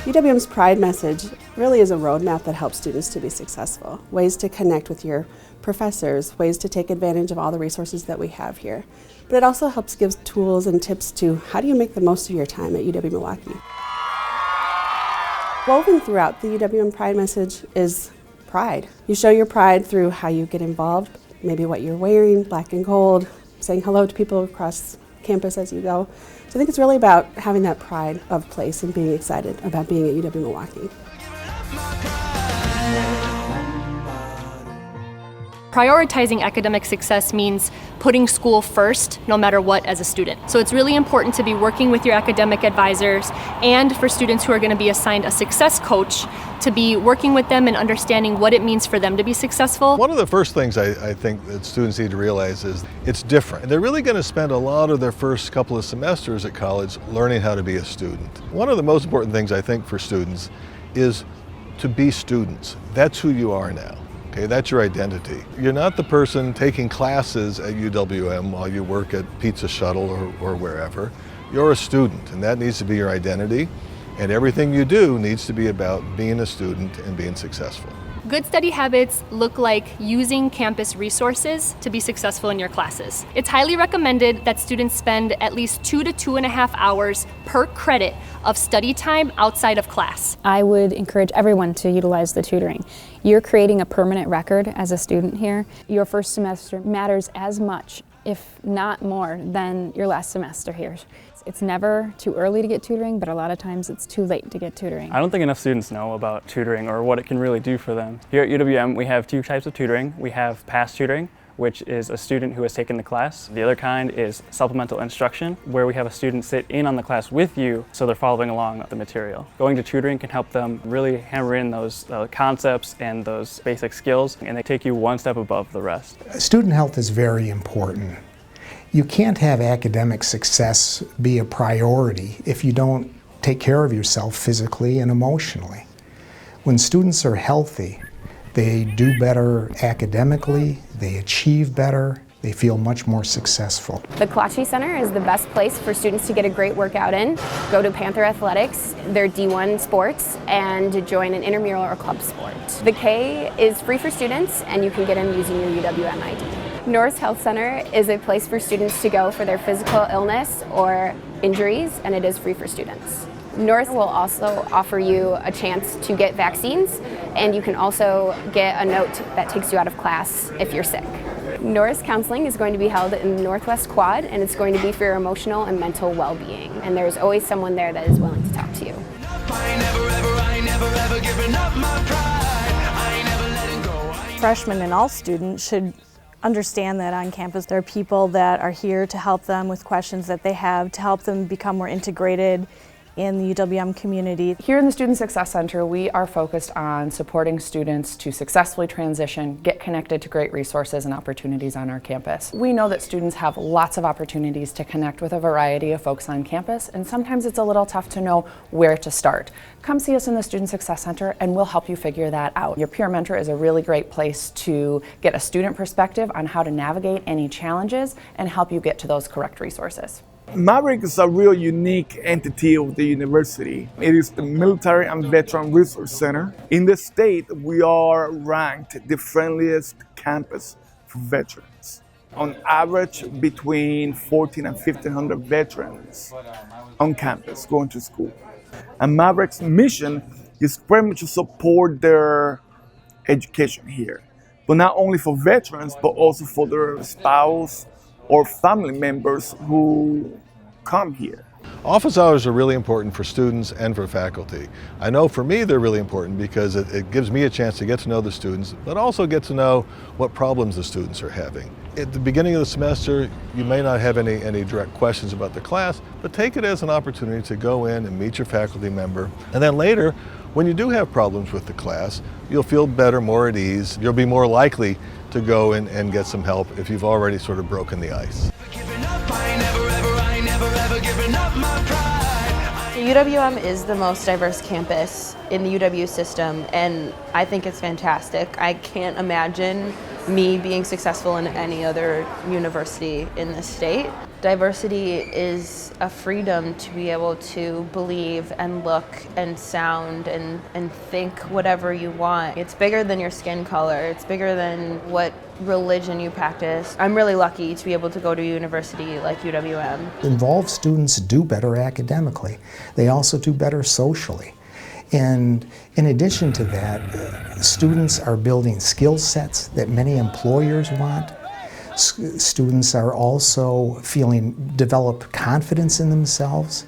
UWM's Pride message really is a roadmap that helps students to be successful, ways to connect with your professors, ways to take advantage of all the resources that we have here. But it also helps give tools and tips to how do you make the most of your time at UW-Milwaukee. Woven throughout the UWM Pride message is pride. You show your pride through how you get involved, maybe what you're wearing, black and gold, saying hello to people across campus as you go. So I think it's really about having that pride of place and being excited about being at UW-Milwaukee. Prioritizing academic success means putting school first, no matter what, as a student. So it's really important to be working with your academic advisors, and for students who are going to be assigned a success coach, to be working with them and understanding what it means for them to be successful. One of the first things I think that students need to realize is it's different. They're really going to spend a lot of their first couple of semesters at college learning how to be a student. One of the most important things I think for students is to be students. That's who you are now. Okay, that's your identity. You're not the person taking classes at UWM while you work at Pizza Shuttle or wherever. You're a student, and that needs to be your identity. And everything you do needs to be about being a student and being successful. Good study habits look like using campus resources to be successful in your classes. It's highly recommended that students spend at least 2 to 2.5 hours per credit of study time outside of class. I would encourage everyone to utilize the tutoring. You're creating a permanent record as a student here. Your first semester matters as much, if not more, than your last semester here. It's never too early to get tutoring, but a lot of times it's too late to get tutoring. I don't think enough students know about tutoring or what it can really do for them. Here at UWM, we have two types of tutoring. We have past tutoring, which is a student who has taken the class. The other kind is supplemental instruction, where we have a student sit in on the class with you so they're following along the material. Going to tutoring can help them really hammer in those concepts and those basic skills, and they take you one step above the rest. Student health is very important. You can't have academic success be a priority if you don't take care of yourself physically and emotionally. When students are healthy, they do better academically, they achieve better, they feel much more successful. The Kalachi Center is the best place for students to get a great workout in, go to Panther Athletics, their D1 sports, and join an intramural or club sport. The K is free for students, and you can get in using your UWM ID. Norris Health Center is a place for students to go for their physical illness or injuries, and it is free for students. Norris will also offer you a chance to get vaccines, and you can also get a note that takes you out of class if you're sick. Norris Counseling is going to be held in the Northwest Quad, and it's going to be for your emotional and mental well-being, and there's always someone there that is willing to talk to you. Freshmen and all students should understand that on campus there are people that are here to help them with questions that they have, to help them become more integrated in the UWM community. Here in the Student Success Center, we are focused on supporting students to successfully transition, get connected to great resources and opportunities on our campus. We know that students have lots of opportunities to connect with a variety of folks on campus, and sometimes it's a little tough to know where to start. Come see us in the Student Success Center and we'll help you figure that out. Your peer mentor is a really great place to get a student perspective on how to navigate any challenges and help you get to those correct resources. Maverick is a real unique entity of the university. It is the Military and Veteran Resource Center. In the state, we are ranked the friendliest campus for veterans. On average, between 1,400 and 1,500 veterans on campus going to school. And Maverick's mission is pretty much to support their education here. But not only for veterans, but also for their spouse or family members who come here. Office hours are really important for students and for faculty. I know for me they're really important because it gives me a chance to get to know the students, but also get to know what problems the students are having. At the beginning of the semester, you may not have any direct questions about the class, but take it as an opportunity to go in and meet your faculty member. And then later, when you do have problems with the class, you'll feel better, more at ease. You'll be more likely to go in and get some help if you've already sort of broken the ice. UWM is the most diverse campus in the UW system, and I think it's fantastic. I can't imagine me being successful in any other university in the state. Diversity is a freedom to be able to believe and look and sound and think whatever you want. It's bigger than your skin color. It's bigger than what religion you practice. I'm really lucky to be able to go to a university like UWM. Involved students do better academically. They also do better socially. And in addition to that, students are building skill sets that many employers want. Students are also develop confidence in themselves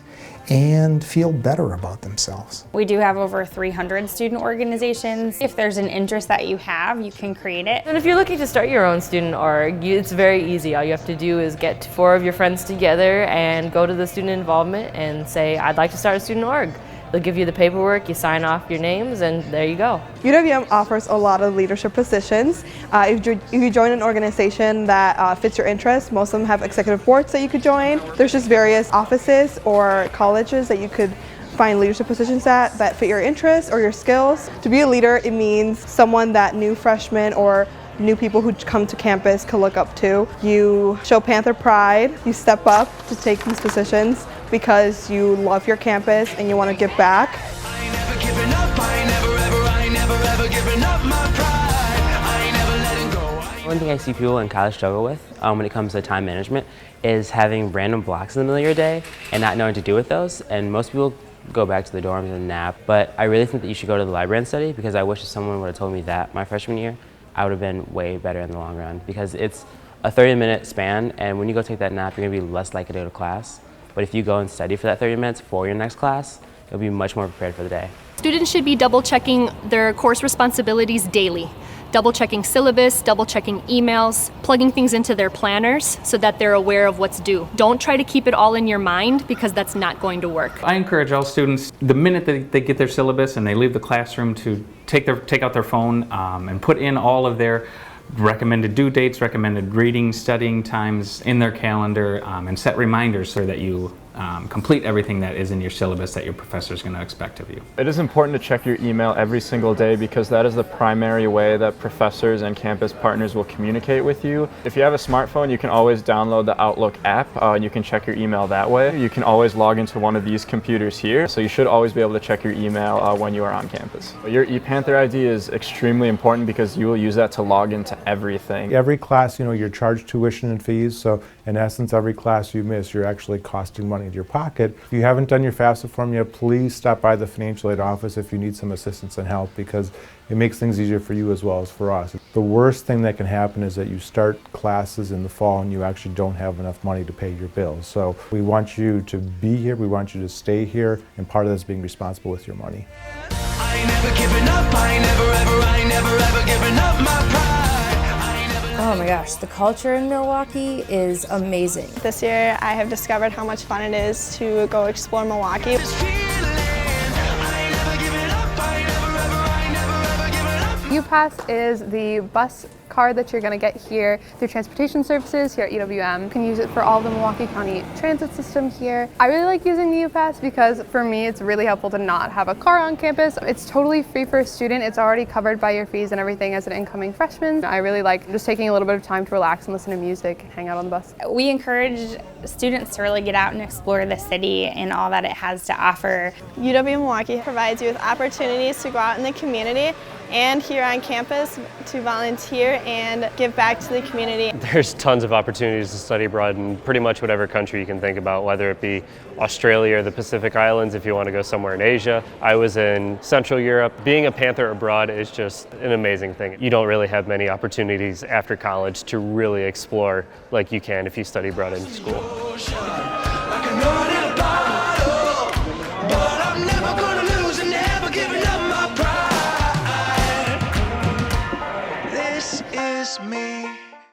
and feel better about themselves. We do have over 300 student organizations. If there's an interest that you have, you can create it. And if you're looking to start your own student org, it's very easy. All you have to do is get 4 of your friends together and go to the student involvement and say, I'd like to start a student org. They'll give you the paperwork, you sign off your names, and there you go. UWM offers a lot of leadership positions. If you join an organization that fits your interests, most of them have executive boards that you could join. There's just various offices or colleges that you could find leadership positions at that fit your interests or your skills. To be a leader, it means someone that new freshmen or new people who come to campus can look up to. You show Panther pride, you step up to take these positions because you love your campus and you want to give back. One thing I see people in college struggle with when it comes to time management is having random blocks in the middle of your day and not knowing what to do with those. And most people go back to the dorms and nap, but I really think that you should go to the library and study, because I wish if someone would have told me that my freshman year, I would have been way better in the long run, because it's a 30-minute span, and when you go take that nap, you're going to be less likely to go to class. But if you go and study for that 30 minutes for your next class, you'll be much more prepared for the day. Students should be double-checking their course responsibilities daily. Double-checking syllabus, double-checking emails, plugging things into their planners so that they're aware of what's due. Don't try to keep it all in your mind, because that's not going to work. I encourage all students, the minute that they get their syllabus and they leave the classroom, to take out their phone and put in all of their recommended due dates, recommended reading, studying times in their calendar, and set reminders so that you complete everything that is in your syllabus that your professor is going to expect of you. It is important to check your email every single day, because that is the primary way that professors and campus partners will communicate with you. If you have a smartphone, you can always download the Outlook app and you can check your email that way. You can always log into one of these computers here, so you should always be able to check your email when you are on campus. Your ePanther ID is extremely important because you will use that to log into everything. Every class, you're charged tuition and fees, so in essence, every class you miss, you're actually costing money to your pocket. If you haven't done your FAFSA form yet, please stop by the financial aid office if you need some assistance and help, because it makes things easier for you as well as for us. The worst thing that can happen is that you start classes in the fall and you actually don't have enough money to pay your bills. So we want you to be here, we want you to stay here, and part of that is being responsible with your money. I ain't never given up, I ain't never ever given up my pride. Oh my gosh, the culture in Milwaukee is amazing. This year I have discovered how much fun it is to go explore Milwaukee. UPass is the bus card that you're going to get here through transportation services here at UWM. You can use it for all of the Milwaukee County transit system here. I really like using the UPass because for me it's really helpful to not have a car on campus. It's totally free for a student. It's already covered by your fees and everything as an incoming freshman. I really like just taking a little bit of time to relax and listen to music and hang out on the bus. We encourage students to really get out and explore the city and all that it has to offer. UW Milwaukee provides you with opportunities to go out in the community and here on campus to volunteer and give back to the community. There's tons of opportunities to study abroad in pretty much whatever country you can think about, whether it be Australia or the Pacific Islands if you want to go somewhere in Asia. I was in Central Europe. Being a Panther abroad is just an amazing thing. You don't really have many opportunities after college to really explore like you can if you study abroad in school.